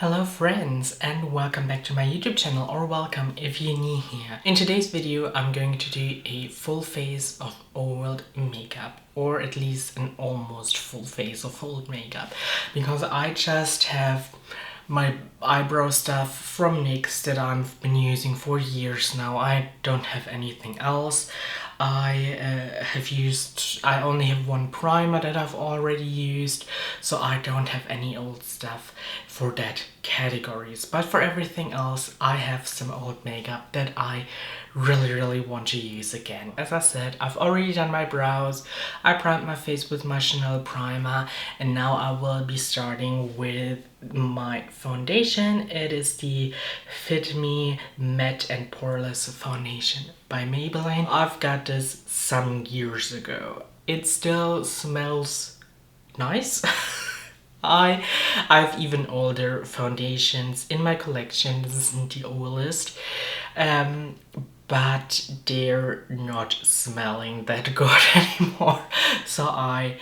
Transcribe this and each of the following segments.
Hello friends and welcome back to my YouTube channel, or welcome if you're new here. In today's video I'm going to do a full face of oiled makeup, or at least an almost full face of oiled makeup, because I just have my eyebrow stuff from NYX that I've been using for years now. I don't have anything else. I only have one primer that I've already used, so I don't have any old stuff for that categories. But for everything else, I have some old makeup that I really want to use again. As I said, I've already done my brows, I primed my face with my Chanel primer, and now I will be starting with my foundation. It is the Fit Me Matte and Poreless foundation by Maybelline. I've got this some years ago. It still smells nice. I've even older foundations in my collection. This isn't the oldest, but they're not smelling that good anymore. So I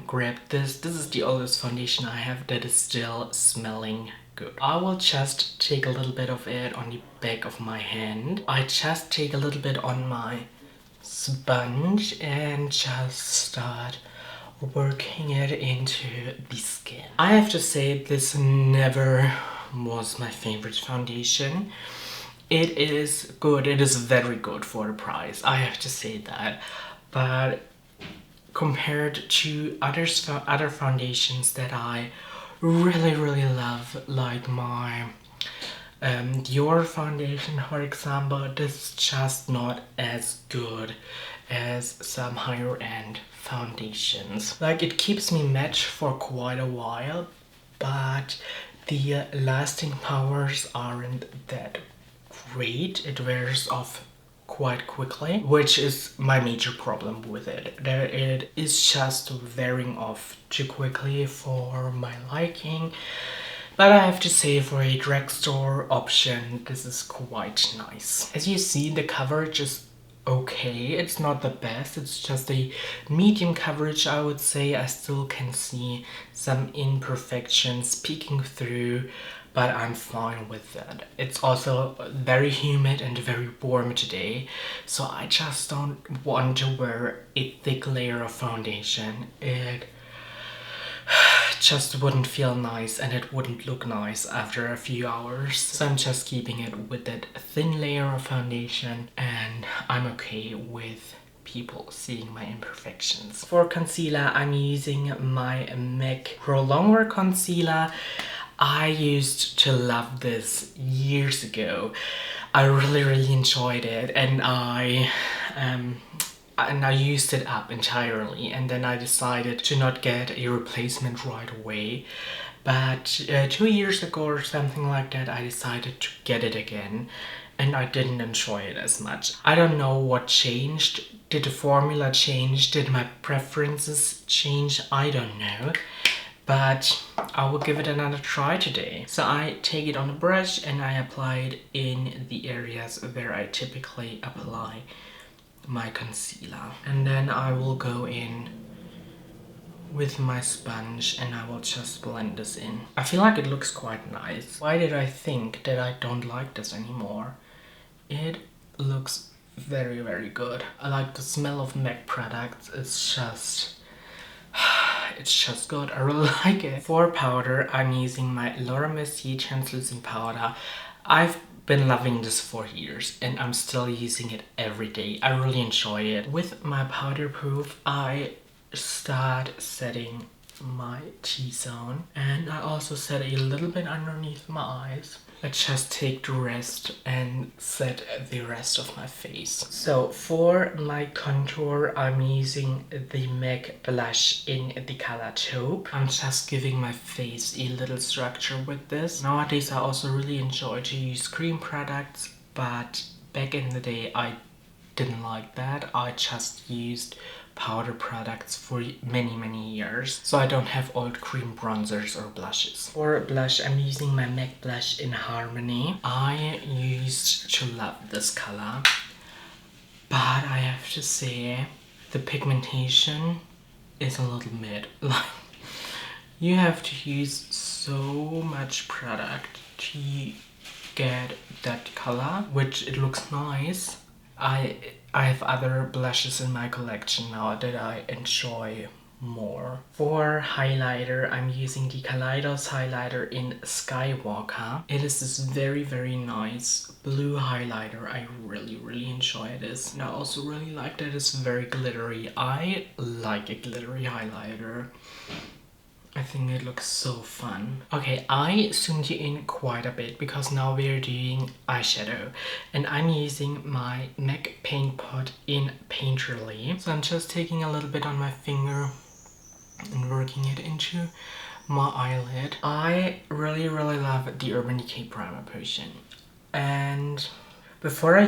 grabbed this. This is the oldest foundation I have that is still smelling good. I will just take a little bit of it on the back of my hand. I just take a little bit on my sponge and just start working it into the skin. I have to say, this never was my favorite foundation. It is good, it is very good for the price, I have to say that, but compared to other foundations that I really love, like my Dior foundation for example, this is just not as good as some higher end foundations. Like, it keeps me matte for quite a while, but the lasting powers aren't that great. It wears off quite quickly, which is my major problem with it. That it is just wearing off too quickly for my liking. But I have to say, for a drugstore option, this is quite nice. As you see, the coverage is okay. It's not the best, it's just a medium coverage, I would say. I still can see some imperfections peeking through, but I'm fine with that. It's also very humid and very warm today, so I just don't want to wear a thick layer of foundation. It just wouldn't feel nice and it wouldn't look nice after a few hours. So I'm just keeping it with that thin layer of foundation, and I'm okay with people seeing my imperfections. For concealer, I'm using my MAC Pro Longwear Concealer. I used to love this years ago. I really enjoyed it, and I used it up entirely, and then I decided to not get a replacement right away. But 2 years ago or something like that, I decided to get it again, and I didn't enjoy it as much. I don't know what changed. Did the formula change? Did my preferences change? I don't know. But I will give it another try today. So I take it on a brush and I apply it in the areas where I typically apply my concealer, and then I will go in with my sponge and I will just blend this in. I feel like it looks quite nice. Why did I think that I don't like this anymore? It looks very good. I like the smell of MAC products. It's just good. I really like it. For powder, I'm using my Mercier translucent powder. I've been loving this for years and I'm still using it every day. I really enjoy it. With my powder proof, I start setting my T-zone, and I also set a little bit underneath my eyes. I just take the rest and set the rest of my face. So for my contour, I'm using the MAC blush in the color Taupe. I'm just giving my face a little structure with this. Nowadays I also really enjoy to use cream products, but back in the day I didn't like that. I just used powder products for many years, so I don't have old cream bronzers or blushes. For blush, I'm using my MAC blush in Harmony. I used to love this color, but I have to say the pigmentation is a little mid. You have to use so much product to get that color, which it looks nice. I have other blushes in my collection now that I enjoy more. For highlighter, I'm using the Kaleidos highlighter in Skywalker. It is this very nice blue highlighter. I really enjoy this. And I also really like that it's very glittery. I like a glittery highlighter. I think it looks so fun. Okay, I zoomed you in quite a bit because now we're doing eyeshadow. And I'm using my MAC paint pot in Painterly. So I'm just taking a little bit on my finger and working it into my eyelid. I really love the Urban Decay Primer Potion. And before I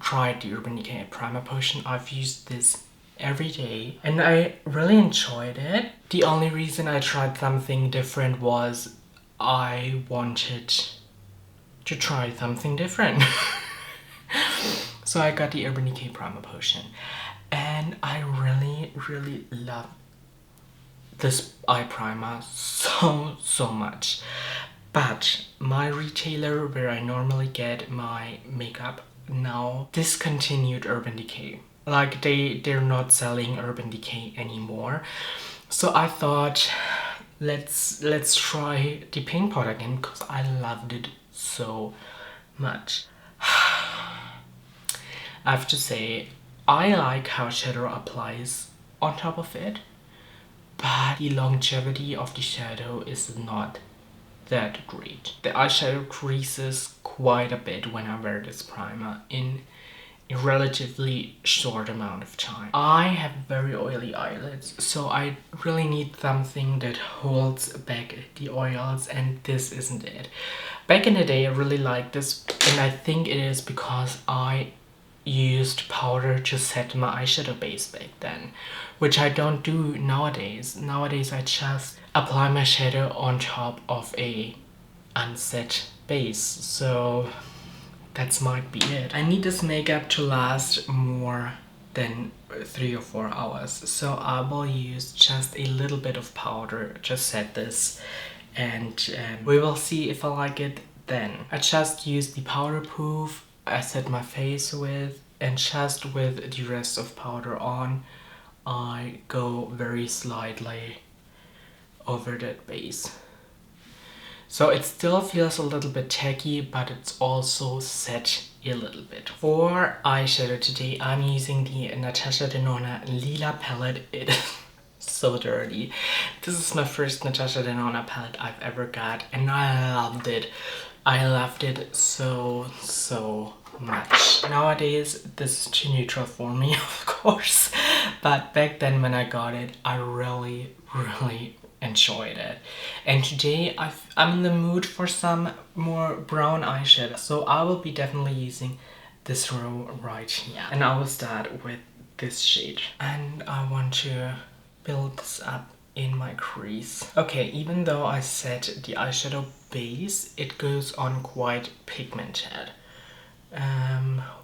tried the Urban Decay Primer Potion, I've used this every day and I really enjoyed it. The only reason I tried something different was I wanted to try something different. So I got the Urban Decay Primer Potion and I really love this eye primer so much. But my retailer where I normally get my makeup now discontinued Urban Decay. Like they're not selling Urban Decay anymore. So I thought let's try the paint pot again because I loved it so much. I have to say I like how shadow applies on top of it, but the longevity of the shadow is not that great. The eyeshadow creases quite a bit when I wear this primer in a relatively short amount of time. I have very oily eyelids, so I really need something that holds back the oils, and this isn't it. Back in the day I really liked this, and I think it is because I used powder to set my eyeshadow base back then, which I don't do nowadays. Nowadays I just apply my shadow on top of a unset base, so that might be it. I need this makeup to last more than 3 or 4 hours, so I will use just a little bit of powder to set this, and we will see if I like it then. I just use the powder proof I set my face with, and just with the rest of powder on I go very slightly over that base. So it still feels a little bit tacky, but it's also set a little bit. For eyeshadow today, I'm using the Natasha Denona Lila palette. It is so dirty. This is my first Natasha Denona palette I've ever got, and I loved it. I loved it so much. Nowadays, this is too neutral for me, of course. But back then when I got it, I really enjoyed it. And today I'm in the mood for some more brown eyeshadow, so I will be definitely using this row right here, and I will start with this shade, and I want to build this up in my crease. Okay, even though I set the eyeshadow base, it goes on quite pigmented,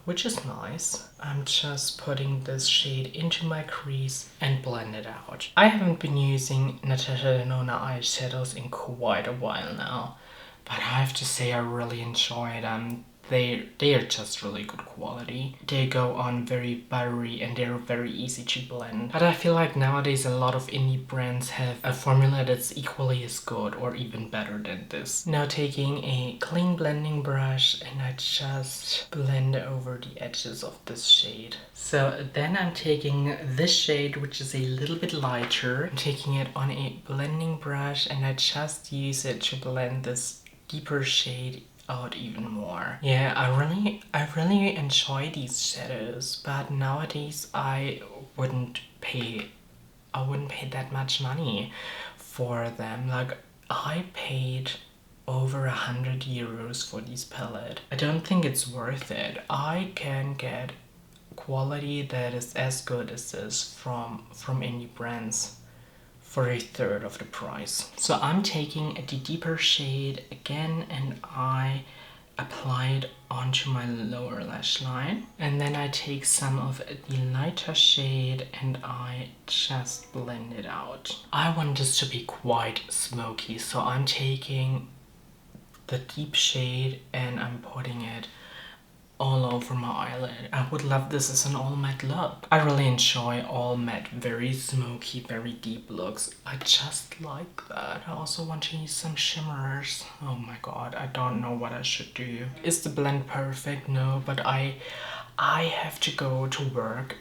which is nice. I'm just putting this shade into my crease and blend it out. I haven't been using Natasha Denona eyeshadows in quite a while now, but I have to say I really enjoy them. They are just really good quality. They go on very buttery and they're very easy to blend. But I feel like nowadays a lot of indie brands have a formula that's equally as good or even better than this. Now taking a clean blending brush, and I just blend over the edges of this shade. So then I'm taking this shade, which is a little bit lighter. I'm taking it on a blending brush, and I just use it to blend this deeper shade out even more. Yeah, I really enjoy these shadows, but nowadays I wouldn't pay that much money for them. Like, I paid over 100 euros for this palette. I don't think it's worth it. I can get quality that is as good as this from indie brands for a third of the price. So I'm taking the deeper shade again, and I apply it onto my lower lash line, and then I take some of the lighter shade and I just blend it out. I want this to be quite smoky, so I'm taking the deep shade and I'm putting it all over my eyelid. I would love this as an all matte look. I really enjoy all matte, very smoky, very deep looks. I just like that. I also want to use some shimmers. Oh my god, I don't know what I should do. Is the blend perfect? No, but I have to go to work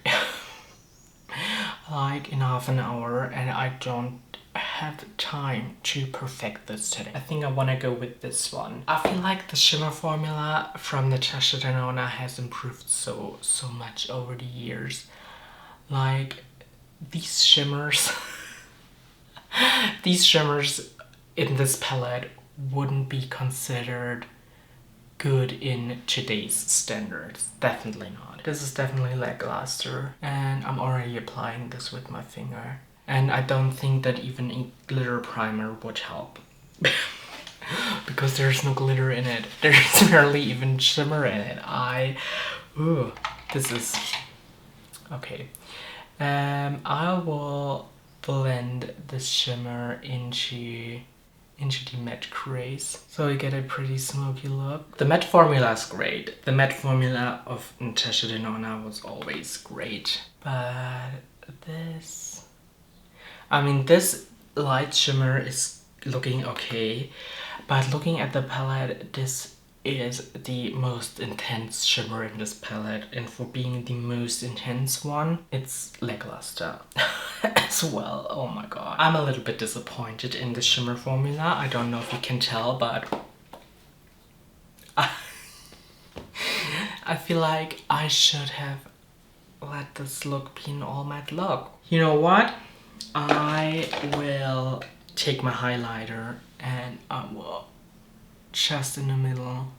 like in half an hour and I don't have time to perfect this today. I think I want to go with this one. I feel like the shimmer formula from Natasha Denona has improved so much over the years. Like these shimmers these shimmers in this palette wouldn't be considered good in today's standards. Definitely not. This is definitely lackluster and I'm already applying this with my finger. And I don't think that even a glitter primer would help. Because there's no glitter in it. There's barely even shimmer in it. Ooh, this is... Okay. I will blend the shimmer into the matte crease, so you get a pretty smoky look. The matte formula is great. The matte formula of Natasha Denona was always great. But this... I mean, this light shimmer is looking okay, but looking at the palette, this is the most intense shimmer in this palette, and for being the most intense one, it's lackluster as well. Oh my god. I'm a little bit disappointed in the shimmer formula. I don't know if you can tell, but I feel like I should have let this look be an all matte look. You know what? I will take my highlighter and I will just in the middle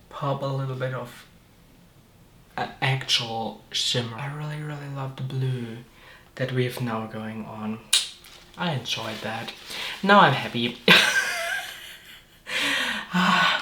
pop a little bit of actual shimmer. I really love the blue that we have now going on. I enjoyed that. Now I'm happy.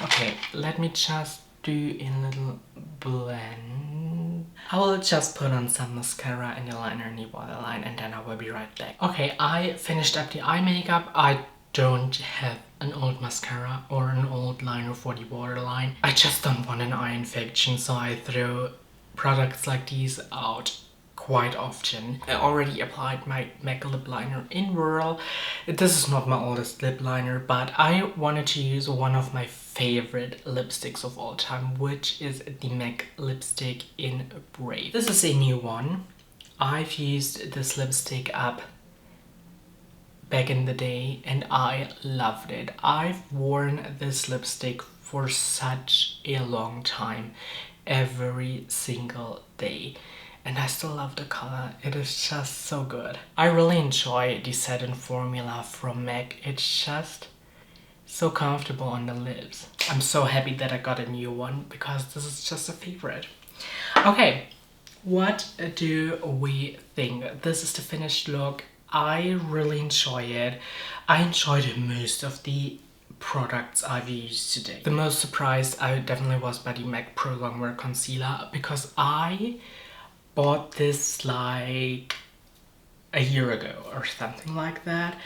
Okay, let me just do a little blend. I will just put on some mascara and a liner in the waterline and then I will be right back. Okay, I finished up the eye makeup. I don't have an old mascara or an old liner for the waterline. I just don't want an eye infection, so I throw products like these out quite often. I already applied my MAC lip liner in Whirl. This is not my oldest lip liner, but I wanted to use one of my favorite lipsticks of all time, which is the MAC lipstick in Brave. This is a new one. I've used this lipstick up back in the day and I loved it. I've worn this lipstick for such a long time, every single day. And I still love the color. It is just so good. I really enjoy the satin formula from MAC. It's just so comfortable on the lips. I'm so happy that I got a new one because this is just a favorite. Okay, what do we think? This is the finished look. I really enjoy it. I enjoyed most of the products I've used today. The most surprised I definitely was by the MAC Pro Longwear Concealer because I bought this like a year ago or something like that,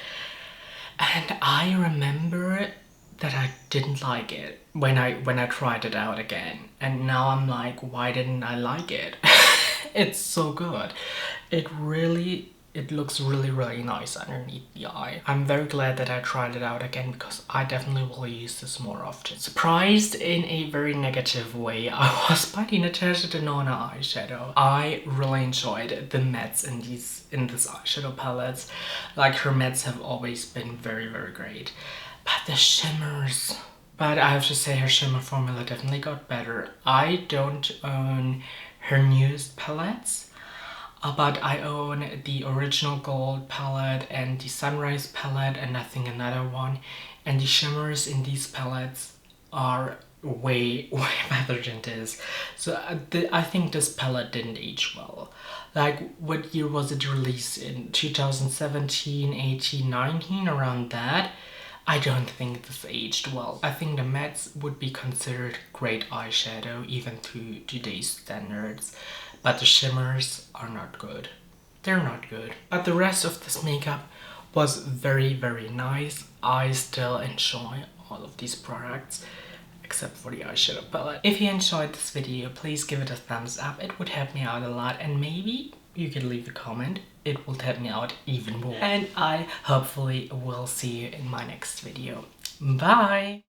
and I remember that I didn't like it when I tried it out again, and now I'm like, why didn't I like it? It's so good. It looks really nice underneath the eye. I'm very glad that I tried it out again because I definitely will use this more often. Surprised in a very negative way I was by the Natasha Denona eyeshadow. I really enjoyed the mattes in this eyeshadow palettes. Like, her mattes have always been very great. But the shimmers... But I have to say her shimmer formula definitely got better. I don't own her newest palettes. But I own the original gold palette and the sunrise palette and I think another one, and the shimmers in these palettes are way better than this. So I think this palette didn't age well. Like, what year was it released in? 2017, 18, 19, around that. I don't think this aged well. I think the mattes would be considered great eyeshadow even to today's standards, but the shimmers are not good. They're not good. But the rest of this makeup was very, very nice. I still enjoy all of these products except for the eyeshadow palette. If you enjoyed this video, please give it a thumbs up. It would help me out a lot, and maybe you could leave a comment. It will help me out even more. And I hopefully will see you in my next video. Bye!